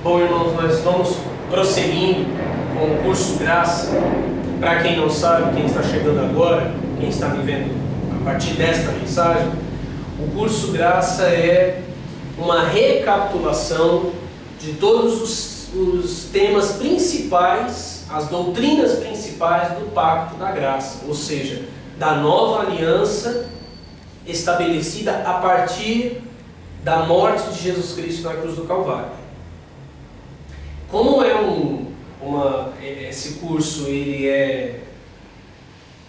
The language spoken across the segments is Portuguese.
Bom, irmãos, nós vamos prosseguindo com o curso Graça. Para quem não sabe, quem está chegando agora, quem está me vendo a partir desta mensagem, o curso Graça é uma recapitulação de todos os temas principais, as doutrinas principais do Pacto da Graça, ou seja, da nova aliança estabelecida a partir da morte de Jesus Cristo na cruz do Calvário. Como é esse curso,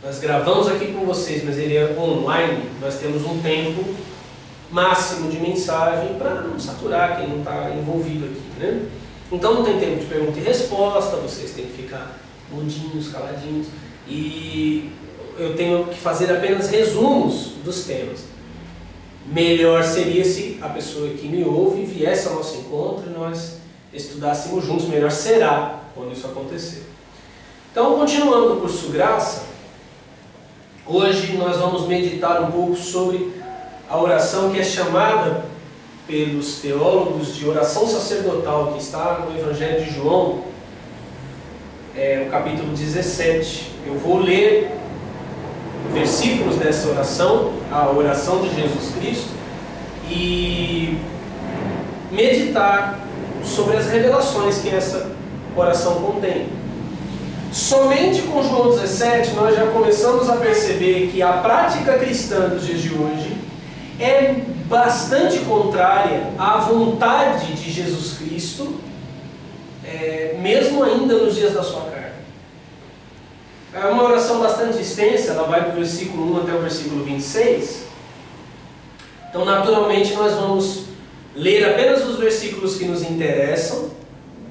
nós gravamos aqui com vocês, mas ele é online, nós temos um tempo máximo de mensagem para não saturar quem não está envolvido aqui, né? Então não tem tempo de pergunta e resposta, vocês têm que ficar mudinhos, caladinhos, e eu tenho que fazer apenas resumos dos temas. Melhor seria se a pessoa que me ouve viesse ao nosso encontro e nós estudássemos juntos, melhor será quando isso acontecer. Então, continuando o curso Graça, hoje nós vamos meditar um pouco sobre a oração que é chamada pelos teólogos de oração sacerdotal, que está no Evangelho de João, o capítulo 17. Eu vou ler versículos dessa oração, a oração de Jesus Cristo, e meditar sobre as revelações que essa oração contém. Somente com João 17 nós já começamos a perceber que a prática cristã dos dias de hoje é bastante contrária à vontade de Jesus Cristo, mesmo ainda nos dias da sua carne. É uma oração bastante extensa, ela vai do versículo 1 até o versículo 26. Então, naturalmente, nós vamos ler apenas os versículos que nos interessam.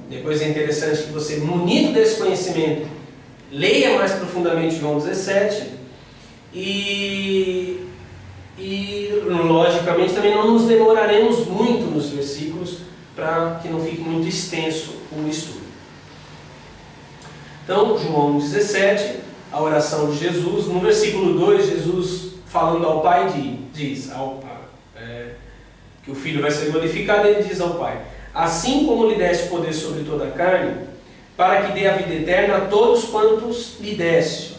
Depois é interessante que você, munido desse conhecimento, leia mais profundamente João 17 e logicamente também não nos demoraremos muito nos versículos para que não fique muito extenso o estudo. Então, João 17, a oração de Jesus. No versículo 2, Jesus, falando ao Pai, diz que o Filho vai ser glorificado, ele diz ao Pai: assim como lhe deste poder sobre toda a carne, para que dê a vida eterna a todos quantos lhe deste.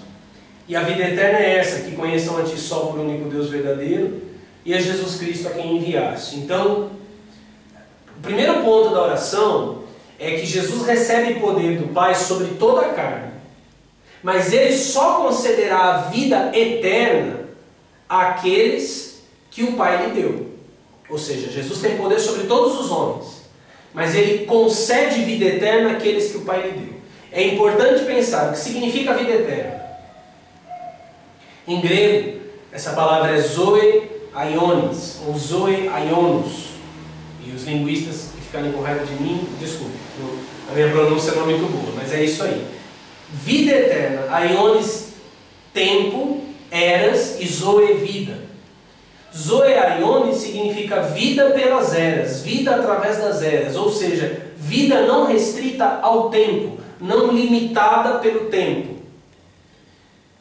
E a vida eterna é essa, que conheçam a Ti só por único Deus verdadeiro, e a Jesus Cristo a quem enviaste. Então, o primeiro ponto da oração é que Jesus recebe poder do Pai sobre toda a carne, mas Ele só concederá a vida eterna àqueles que o Pai lhe deu. Ou seja, Jesus tem poder sobre todos os homens, mas Ele concede vida eterna àqueles que o Pai lhe deu. É importante pensar o que significa vida eterna. Em grego, essa palavra é zoe aiones, ou zoe aionos. E os linguistas que ficarem com raiva de mim, desculpe, a minha pronúncia não é muito boa, mas é isso aí. Vida eterna, aiones, tempo, eras, e zoe, vida. Zoe aiones significa vida pelas eras, vida através das eras, ou seja, vida não restrita ao tempo, não limitada pelo tempo.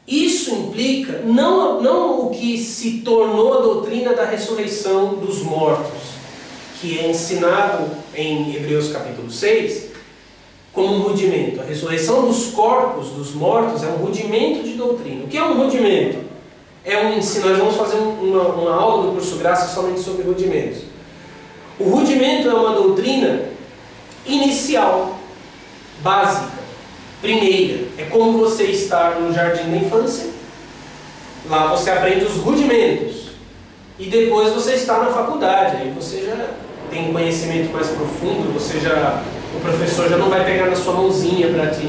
Isso implica não o que se tornou a doutrina da ressurreição dos mortos, que é ensinado em Hebreus capítulo 6, como um rudimento. A ressurreição dos corpos dos mortos é um rudimento de doutrina. O que é um rudimento? É um ensino. Nós vamos fazer uma aula do curso Graça somente sobre rudimentos. O rudimento é uma doutrina inicial, básica, primeira. É como você estar no jardim da infância. Lá você aprende os rudimentos. E depois você está na faculdade. Aí você já tem conhecimento mais profundo. O professor já não vai pegar na sua mãozinha para te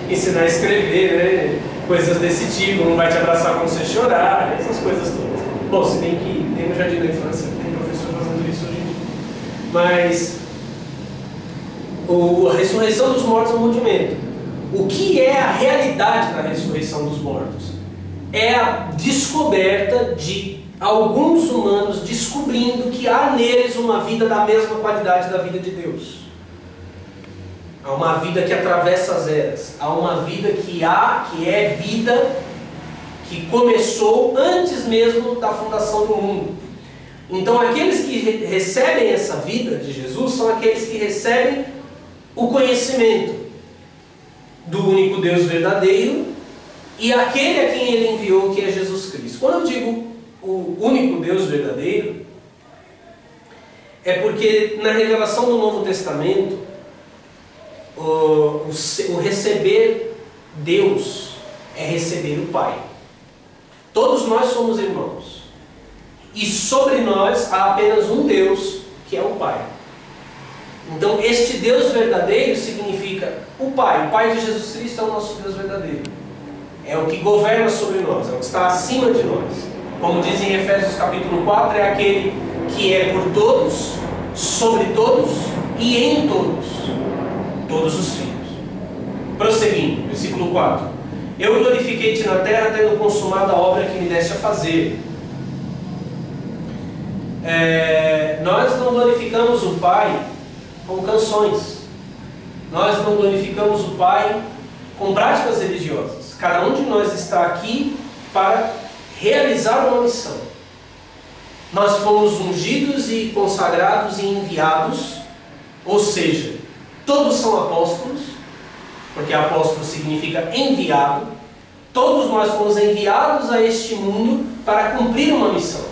ensinar a escrever, né? Coisas desse tipo. Não vai te abraçar quando você chorar. Essas coisas todas. Bom, se bem que tem no jardim da infância, tem professor fazendo isso hoje em dia. Mas a ressurreição dos mortos é um rudimento. O que é a realidade da ressurreição dos mortos? É a descoberta de alguns humanos descobrindo que há neles uma vida da mesma qualidade da vida de Deus. Há uma vida que atravessa as eras. Há uma vida que é vida que começou antes mesmo da fundação do mundo. Então aqueles que recebem essa vida de Jesus são aqueles que recebem o conhecimento do único Deus verdadeiro e aquele a quem Ele enviou, que é Jesus Cristo. Quando eu digo o único Deus verdadeiro, é porque na revelação do Novo Testamento, o receber Deus é receber o Pai. Todos nós somos irmãos. E sobre nós há apenas um Deus, que é o Pai. Então este Deus verdadeiro significa o Pai. O Pai de Jesus Cristo é o nosso Deus verdadeiro. É o que governa sobre nós, é o que está acima de nós. Como diz em Efésios capítulo 4, é aquele que é por todos, sobre todos e em todos. Todos os filhos. Prosseguindo, versículo 4. Eu glorifiquei-te na terra, tendo consumado a obra que me deste a fazer. Nós não glorificamos o Pai com canções. Nós não glorificamos o Pai com práticas religiosas. Cada um de nós está aqui para realizar uma missão. Nós fomos ungidos e consagrados e enviados, ou seja, todos são apóstolos, porque apóstolo significa enviado. Todos nós fomos enviados a este mundo para cumprir uma missão.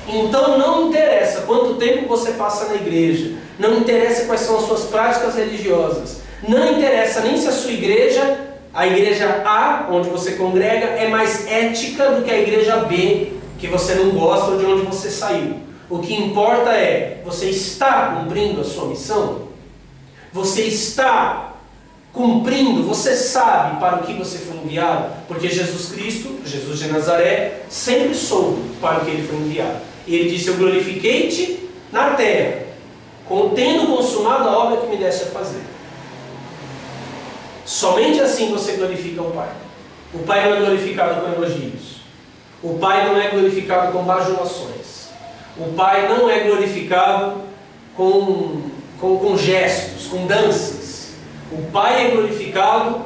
Então não interessa quanto tempo você passa na igreja, não interessa quais são as suas práticas religiosas, não interessa nem se a sua igreja, a igreja A, onde você congrega, é mais ética do que a igreja B, que você não gosta ou de onde você saiu. O que importa é, você está cumprindo a sua missão? Você está cumprindo, você sabe para o que você foi enviado? Porque Jesus Cristo, Jesus de Nazaré, sempre soube para o que ele foi enviado. E ele disse, eu glorifiquei-te na terra, tendo consumado a obra que me deste a fazer. Somente assim você glorifica o Pai. O Pai não é glorificado com elogios. O Pai não é glorificado com bajulações. O Pai não é glorificado com gestos, com danças. O Pai é glorificado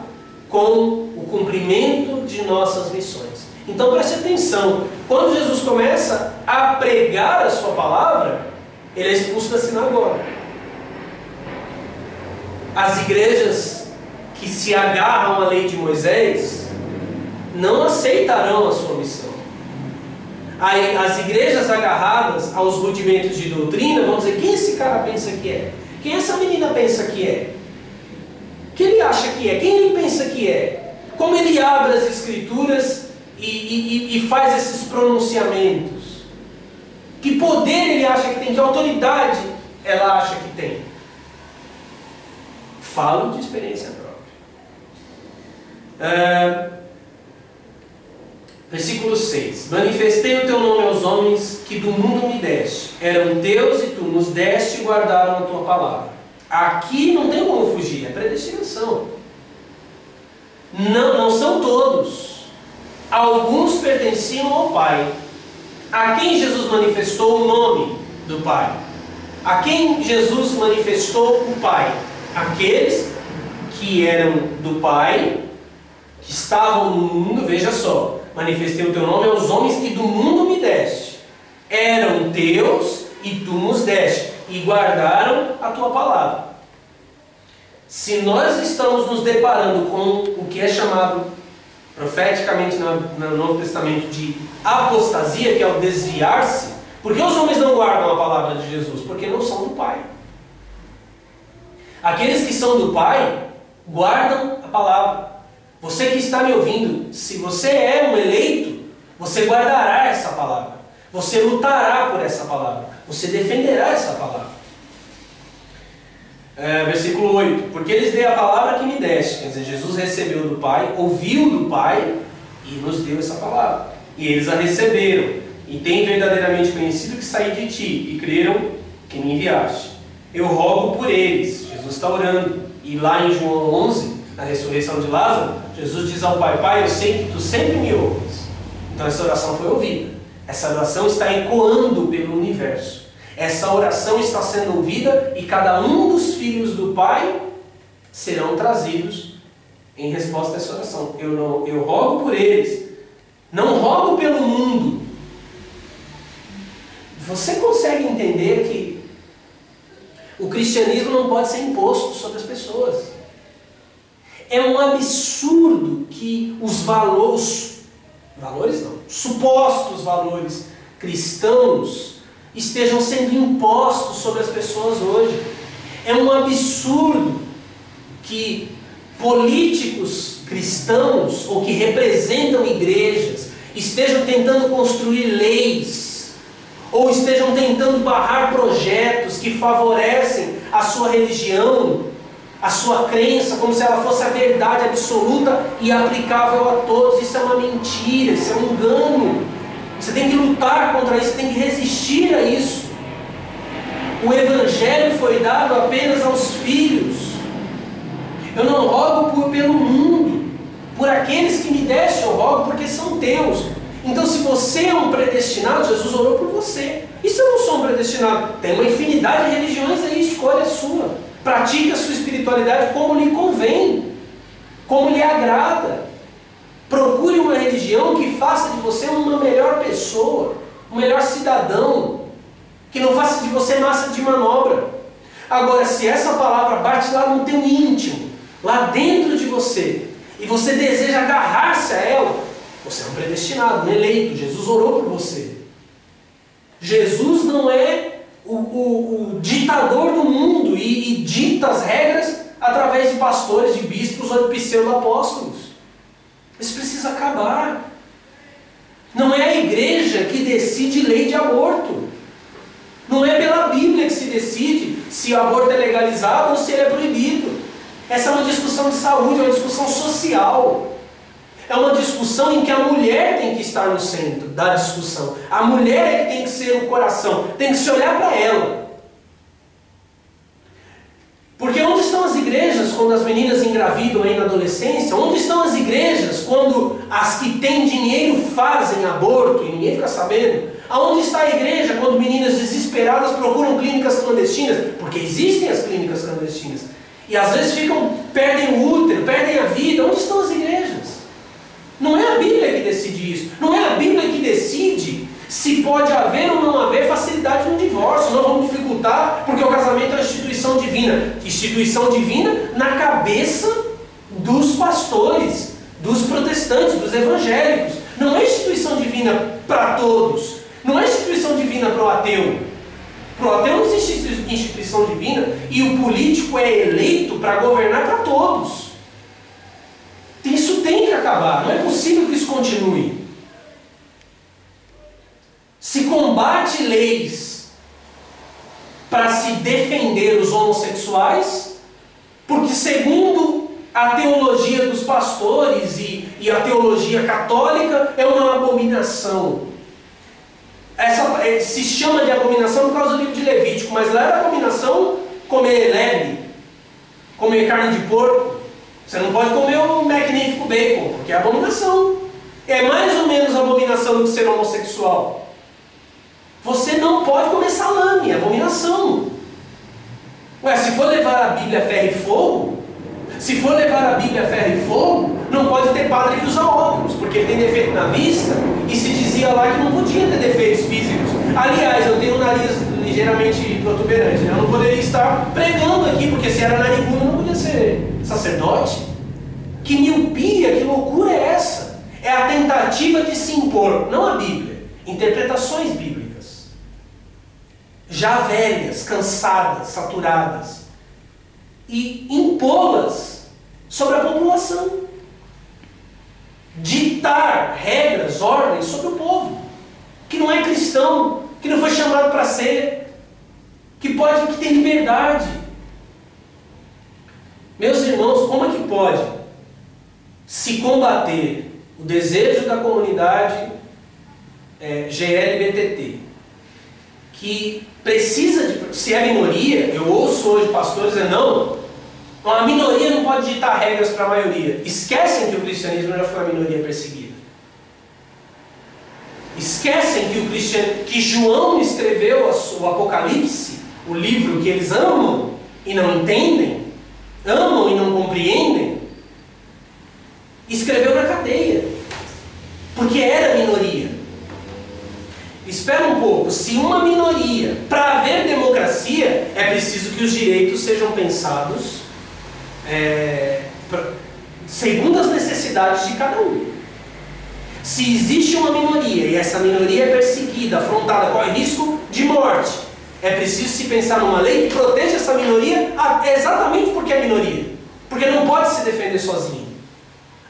com o cumprimento de nossas missões. Então preste atenção, quando Jesus começa a pregar a sua palavra, ele é expulso da sinagoga. As igrejas que se agarram à lei de Moisés não aceitarão a sua missão. As igrejas agarradas aos rudimentos de doutrina vão dizer, quem esse cara pensa que é? Quem essa menina pensa que é? Quem ele acha que é? Quem ele pensa que é? Como ele abre as escrituras e faz esses pronunciamentos? Que poder ele acha que tem? Que autoridade ela acha que tem? Falo de experiência própria. Versículo 6. Manifestei o teu nome aos homens que do mundo me deste. Eram teus e tu nos deste e guardaram a tua palavra. Aqui não tem como fugir, é predestinação. Não são todos. Alguns pertenciam ao Pai. A quem Jesus manifestou o nome do Pai? A quem Jesus manifestou o Pai? Aqueles que eram do Pai, que estavam no mundo, veja só. Manifestei o teu nome aos homens que do mundo me deste. Eram teus e tu nos deste. E guardaram a tua palavra. Se nós estamos nos deparando com o que é chamado profeticamente no Novo Testamento de apostasia, que é o desviar-se, por que os homens não guardam a palavra de Jesus? Porque não são do Pai. Aqueles que são do Pai guardam a palavra. Você que está me ouvindo, se você é um eleito, você guardará essa palavra. Você lutará por essa palavra. Você defenderá essa palavra. Versículo 8. Porque eles dei a palavra que me deste. Quer dizer, Jesus recebeu do Pai, ouviu do Pai e nos deu essa palavra. E eles a receberam. E têm verdadeiramente conhecido que saí de ti. E creram que me enviaste. Eu rogo por eles. Jesus está orando. E lá em João 11, na ressurreição de Lázaro, Jesus diz ao Pai, Pai, eu sei que tu sempre me ouves. Então essa oração foi ouvida. Essa oração está ecoando pelo universo. Essa oração está sendo ouvida e cada um dos filhos do Pai serão trazidos em resposta a essa oração. Eu rogo por eles. Não rogo pelo mundo. Você consegue entender que O cristianismo não pode ser imposto sobre as pessoas. É um absurdo que os valores não, supostos valores cristãos estejam sendo impostos sobre as pessoas hoje. É um absurdo que políticos cristãos ou que representam igrejas estejam tentando construir leis ou estejam tentando barrar projetos que favorecem a sua religião, a sua crença, como se ela fosse a verdade absoluta e aplicável a todos. Isso é uma mentira, isso é um engano. Você tem que lutar contra isso, você tem que resistir a isso. O Evangelho foi dado apenas aos filhos. Eu não rogo pelo mundo, por aqueles que me deste eu rogo, porque são teus. Então, se você é um predestinado, Jesus orou por você. E se eu não sou um predestinado? Tem uma infinidade de religiões aí, escolha a sua. Pratique a sua espiritualidade como lhe convém, como lhe agrada. Procure uma religião que faça de você uma melhor pessoa, um melhor cidadão, que não faça de você massa de manobra. Agora, se essa palavra bate lá no teu íntimo, lá dentro de você, e você deseja agarrar-se a ela, você é um predestinado, um eleito. Jesus orou por você. Jesus não é o ditador do mundo e dita as regras através de pastores, de bispos ou de pseudo-apóstolos. Isso precisa acabar. Não é a igreja que decide lei de aborto. Não é pela Bíblia que se decide se o aborto é legalizado ou se ele é proibido. Essa é uma discussão de saúde, é uma discussão social. É uma discussão em que a mulher tem que estar no centro da discussão. A mulher é que tem que ser o coração, tem que se olhar para ela. Porque onde estão as igrejas quando as meninas engravidam aí na adolescência? Onde estão as igrejas quando as que têm dinheiro fazem aborto e ninguém fica sabendo? Aonde está a igreja quando meninas desesperadas procuram clínicas clandestinas? Porque existem as clínicas clandestinas. E às vezes perdem o útero, perdem a vida. Onde estão as igrejas? Não é a Bíblia que decide isso. Não é a Bíblia que decide se pode haver ou não haver facilidade no divórcio. Não vamos dificultar, porque o casamento é uma instituição divina. Instituição divina na cabeça dos pastores, dos protestantes, dos evangélicos. Não é instituição divina para todos. Não é instituição divina para o ateu. Para o ateu não existe instituição divina e o político é eleito para governar para todos. Isso tem que acabar. Não é possível que isso continue. Se combate leis para se defender os homossexuais, porque segundo a teologia dos pastores e a teologia católica é uma abominação. Essa se chama de abominação por causa do livro de Levítico, mas lá era abominação comer lebre, comer carne de porco. Você não pode comer o magnífico bacon, porque é abominação. É mais ou menos abominação do que ser homossexual. Você não pode comer salame, é abominação. Ué, se for levar a Bíblia a ferro e fogo, não pode ter padre que usa óculos, porque ele tem defeito na vista, e se dizia lá que não podia ter defeitos físicos. Aliás, eu tenho um nariz ligeiramente protuberante, né? Eu não poderia estar pregando aqui, porque se era narigudo não podia ser sacerdote. Que miopia, que loucura é essa? É a tentativa de se impor, não a Bíblia, interpretações bíblicas. Já velhas, cansadas, saturadas, e impô-las sobre a população. Ditar regras, ordens sobre o povo, que não é cristão, que não foi chamado para ser, que tem liberdade. Meus irmãos, como é que pode se combater o desejo da comunidade GLBTT, que precisa de, se é minoria, eu ouço hoje pastores dizendo, não, a minoria não pode ditar regras para a maioria. Esquecem que o cristianismo já foi uma minoria perseguida. Esquecem que João escreveu o Apocalipse, o livro que eles amam e não entendem, amam e não compreendem, escreveu na cadeia, porque era minoria. espera um pouco, se uma minoria, para haver democracia, é preciso que os direitos sejam pensados segundo as necessidades de cada um. Se existe uma minoria e essa minoria é perseguida, afrontada, corre risco de morte, é preciso se pensar numa lei que proteja essa minoria exatamente porque é minoria. Porque não pode se defender sozinho.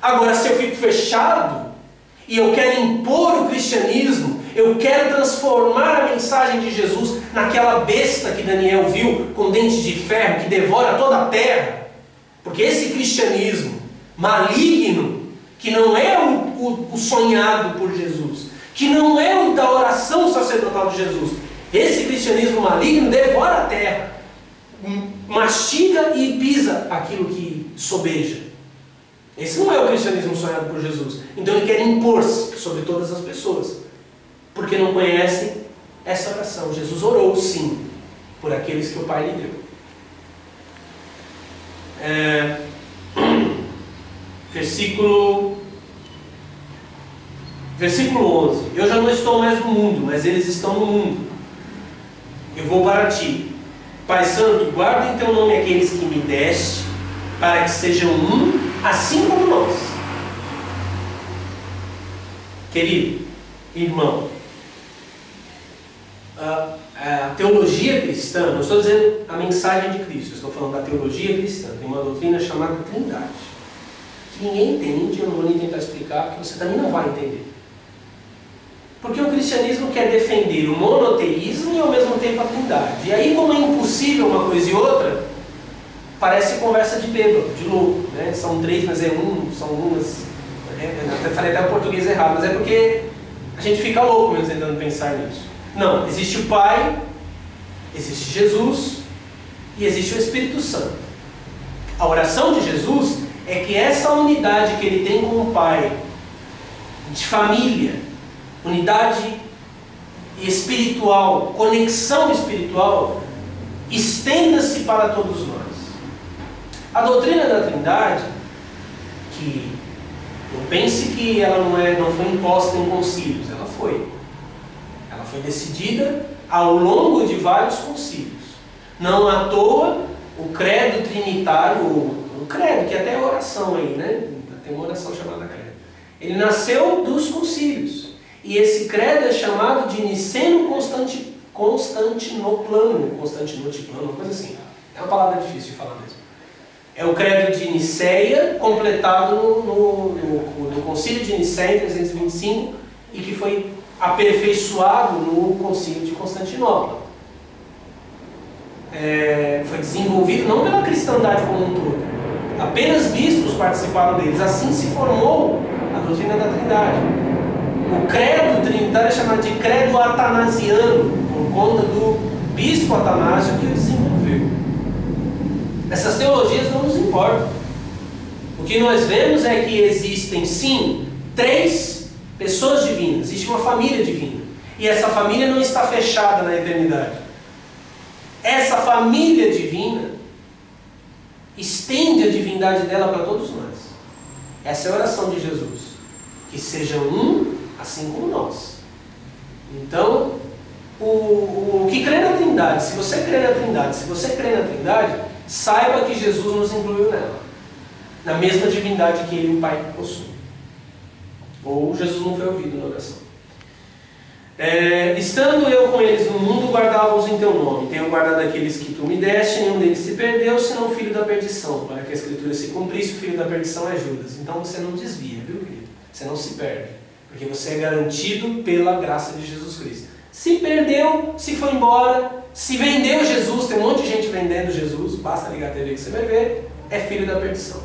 Agora, se eu fico fechado e eu quero impor o cristianismo, eu quero transformar a mensagem de Jesus naquela besta que Daniel viu com dentes de ferro, que devora toda a terra. Porque esse cristianismo maligno, que não é o sonhado por Jesus, que não é o da oração sacerdotal de Jesus, esse cristianismo maligno devora a terra, mastiga e pisa aquilo que sobeja. Esse não é o cristianismo sonhado por Jesus. Então ele quer impor-se sobre todas as pessoas, porque não conhece essa oração. Jesus orou sim por aqueles que o Pai lhe deu. Versículo 11. Eu já não estou mais no mundo, mas eles estão no mundo. Eu vou para ti. Pai Santo, guarda em teu nome aqueles que me deste, para que sejam um, assim como nós. Querido irmão, a teologia cristã, não estou dizendo a mensagem de Cristo, estou falando da teologia cristã. Tem uma doutrina chamada Trindade, que ninguém entende, eu não vou nem tentar explicar, porque você também não vai entender. Porque o cristianismo quer defender o monoteísmo e ao mesmo tempo a Trindade. E aí, como é impossível uma coisa e outra, parece conversa de bêbado, de louco, né? São três, mas é um, são umas. Até falei até o português errado, mas é porque a gente fica louco mesmo tentando pensar nisso. Não, existe o Pai, existe Jesus e existe o Espírito Santo. A oração de Jesus é que essa unidade que ele tem com o Pai, de família, unidade espiritual, conexão espiritual, estenda-se para todos nós. A doutrina da Trindade, que não pense que ela não foi imposta em concílios, ela foi. Ela foi decidida ao longo de vários concílios. Não à toa, o credo trinitário, o credo, que até é oração aí, né? Tem uma oração chamada credo. Ele nasceu dos concílios. E esse credo é chamado de Niceno-Constantinoplano, uma coisa assim. É uma palavra difícil de falar mesmo. É o credo de Niceia, completado no concílio de Niceia em 325 e que foi aperfeiçoado no concílio de Constantinopla. Foi desenvolvido não pela cristandade como um todo. Apenas bispos participaram deles. Assim se formou a doutrina da Trindade. O credo trinitário é chamado de credo atanasiano, por conta do bispo Atanásio que o desenvolveu. Essas teologias não nos importam. O que nós vemos é que existem, sim, três pessoas divinas. Existe uma família divina. E essa família não está fechada na eternidade. Essa família divina estende a divindade dela para todos nós. Essa é a oração de Jesus. Que sejam um, assim como nós. Então, o que crê na Trindade, se você crê na Trindade, saiba que Jesus nos incluiu nela. Na mesma divindade que ele e o Pai possuem. Ou Jesus não foi ouvido na oração. Estando eu com eles no mundo, guardava-os em teu nome. Tenho guardado aqueles que tu me deste, nenhum deles se perdeu, senão o filho da perdição. Para que a Escritura se cumprisse, o filho da perdição é Judas. Então você não desvia, viu, querido? Você não se perde. Porque você é garantido pela graça de Jesus Cristo. Se perdeu, se foi embora, se vendeu Jesus, tem um monte de gente vendendo Jesus, basta ligar a TV que você vai ver, é filho da perdição.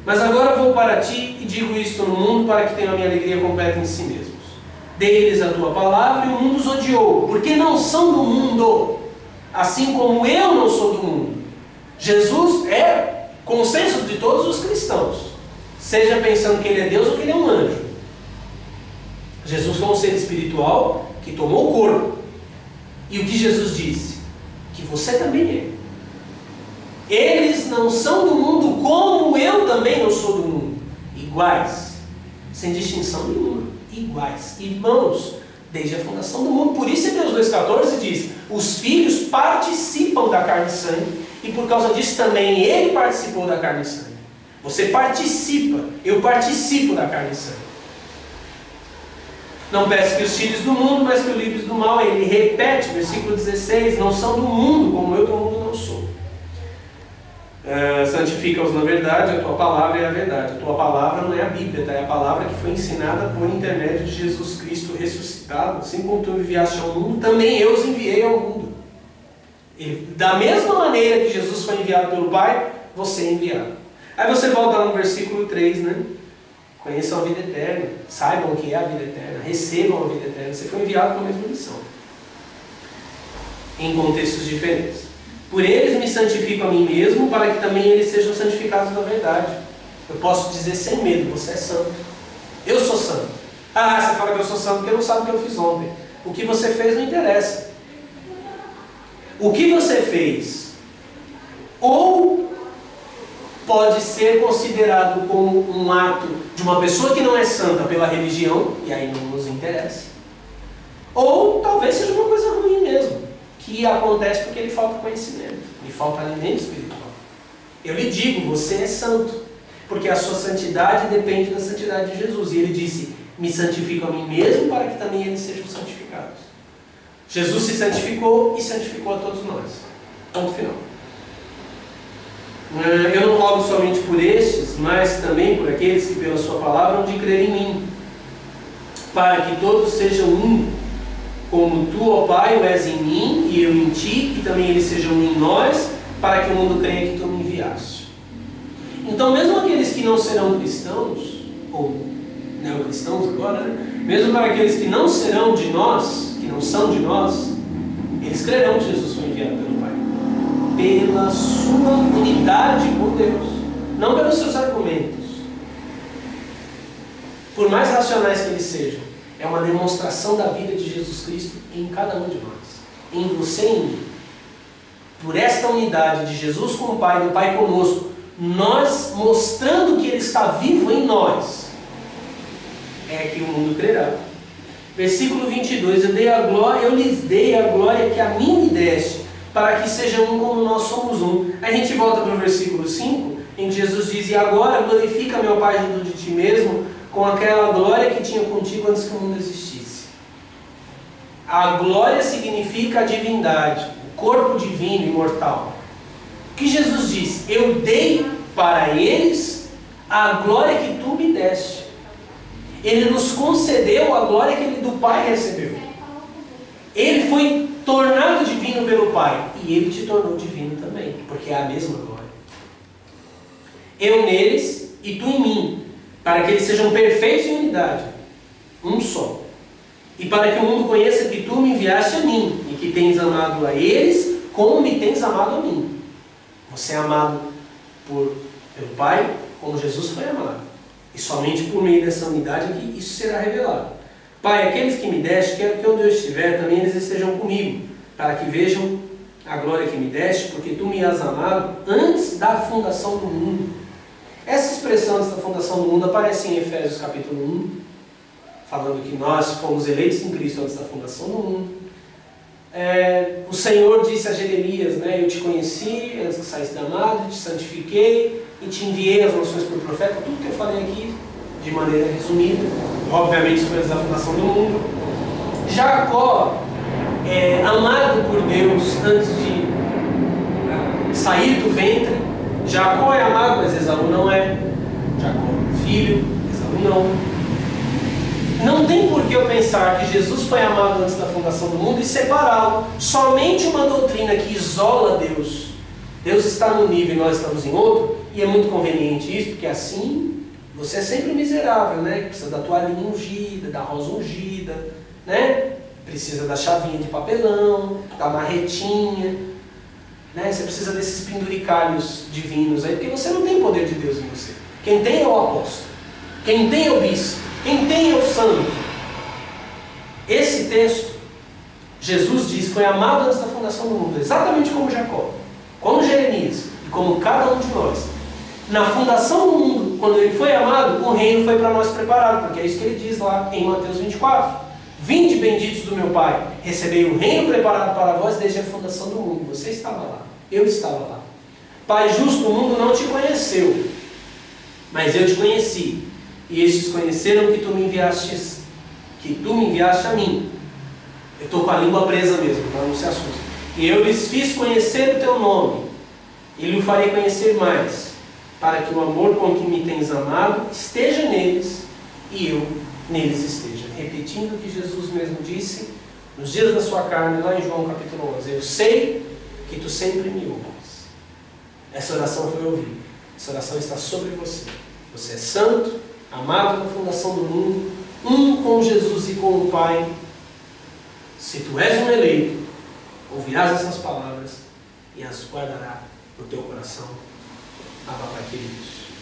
Mas agora vou para ti e digo isto no mundo para que tenham a minha alegria completa em si mesmos. Dei-lhes a tua palavra e o mundo os odiou, porque não são do mundo, assim como eu não sou do mundo. Jesus é consenso de todos os cristãos, seja pensando que ele é Deus ou que ele é um anjo. Jesus foi um ser espiritual que tomou o corpo. E o que Jesus disse? Que você também é. Eles não são do mundo como eu também não sou do mundo. Iguais. Sem distinção nenhuma. Iguais. Irmãos, Desde a fundação do mundo. Por isso Hebreus 2,14 diz: os filhos participam da carne e sangue, e por causa disso também ele participou da carne e sangue. Você participa, eu participo da carne e sangue. Não peço que os filhos do mundo, mas que os livres do mal. Ele repete, versículo 16: não são do mundo, como eu do mundo não sou. Santifica-os na verdade, a tua palavra é a verdade. A tua palavra não é a Bíblia, tá? É a palavra que foi ensinada por intermédio de Jesus Cristo ressuscitado. Assim como tu enviaste ao mundo, também eu os enviei ao mundo. Da mesma maneira que Jesus foi enviado pelo Pai, você é enviado. Aí você volta lá no versículo 3, né? Conheçam a vida eterna, saibam o que é a vida eterna, recebam a vida eterna. Você foi enviado com a mesma missão, em contextos diferentes. Por eles me santifico a mim mesmo, para que também eles sejam santificados na verdade. Eu posso dizer sem medo: você é santo. Eu sou santo. Ah, você fala que eu sou santo porque não sabe o que eu fiz ontem. O que você fez não interessa. O que você fez ou pode ser considerado como um ato de uma pessoa que não é santa pela religião, e aí não nos interessa. Ou talvez seja uma coisa ruim mesmo, que acontece porque lhe falta conhecimento, lhe falta alimento espiritual. Eu lhe digo: você é santo, porque a sua santidade depende da santidade de Jesus. E ele disse: me santifico a mim mesmo, para que também eles sejam santificados. Jesus se santificou e santificou a todos nós. Ponto final. Eu não rogo somente por estes, mas também por aqueles que pela sua palavra hão de crer em mim, para que todos sejam um, como tu, ó Pai, o és em mim e eu em ti, que também eles sejam um em nós, para que o mundo creia que tu me enviaste. Então, mesmo aqueles que não serão cristãos, ou neocristãos agora, né? Mesmo para aqueles que não serão de nós, que não são de nós, eles crerão que Jesus foi enviado pelo Pai, pela sua unidade com Deus, não pelos seus argumentos. Por mais racionais que eles sejam, é uma demonstração da vida de Jesus Cristo em cada um de nós, em você e em mim. Por esta unidade de Jesus com o Pai, do Pai conosco, nós mostrando que Ele está vivo em nós, é que o mundo crerá. Versículo 22: eu lhes dei a glória que a mim me deste, para que sejam um como nós somos um. Aí a gente volta para o versículo 5, em que Jesus diz: e agora glorifica meu Pai junto de ti mesmo, com aquela glória que tinha contigo antes que o mundo existisse. A glória significa a divindade, o corpo divino, imortal. O que Jesus diz? Eu dei para eles a glória que tu me deste. Ele nos concedeu a glória que ele do Pai recebeu. Ele foi tornado divino pelo Pai, e ele te tornou divino também, porque é a mesma glória. Eu neles e tu em mim, para que eles sejam perfeitos em unidade, um só. E para que o mundo conheça que tu me enviaste a mim, e que tens amado a eles como me tens amado a mim. Você é amado pelo Pai, como Jesus foi amado. E somente por meio dessa unidade que isso será revelado. Pai, aqueles que me deste, quero que onde eu estiver, também eles estejam comigo, para que vejam a glória que me deste, porque tu me has amado antes da fundação do mundo. Essa expressão antes da fundação do mundo aparece em Efésios capítulo 1, falando que nós fomos eleitos em Cristo antes da fundação do mundo. O Senhor disse a Jeremias, né, eu te conheci antes que saísse da madre, te santifiquei e te enviei as nações por profeta. Tudo que eu falei aqui, de maneira resumida, obviamente isso foi antes da fundação do mundo. Jacó é amado por Deus antes de sair do ventre. Jacó é amado, mas Esaú não é. Jacó é filho, Esaú não. Não tem por que eu pensar que Jesus foi amado antes da fundação do mundo e separá-lo. Somente uma doutrina que isola Deus. Deus está num nível e nós estamos em outro, e é muito conveniente isso, porque assim você é sempre miserável, né? Precisa da toalhinha ungida, da rosa ungida, né? Precisa da chavinha de papelão, da marretinha, né? Você precisa desses penduricalhos divinos aí, porque você não tem poder de Deus em você. Quem tem é o apóstolo, quem tem é o bispo, quem tem é o santo. Esse texto, Jesus diz, foi amado antes da fundação do mundo, exatamente como Jacó, como Jeremias e como cada um de nós. Na fundação do mundo, quando ele foi amado, o reino foi para nós preparado, porque é isso que ele diz lá em Mateus 24. Vinde benditos do meu Pai, recebei o reino preparado para vós desde a fundação do mundo. Você estava lá, eu estava lá. Pai justo, o mundo não te conheceu, mas eu te conheci. E estes conheceram que tu me enviaste a mim. Eu estou com a língua presa mesmo, para não se assustar. E eu lhes fiz conhecer o teu nome, e lhe farei conhecer mais, para que o amor com que me tens amado esteja neles, e eu neles esteja. Repetindo o que Jesus mesmo disse nos dias da sua carne, lá em João capítulo 11. Eu sei que tu sempre me ouves. Essa oração foi ouvida. Essa oração está sobre você. Você é santo, amado na fundação do mundo, um com Jesus e com o Pai. Se tu és um eleito, ouvirás essas palavras e as guardará no teu coração. Abba, Pai queridos.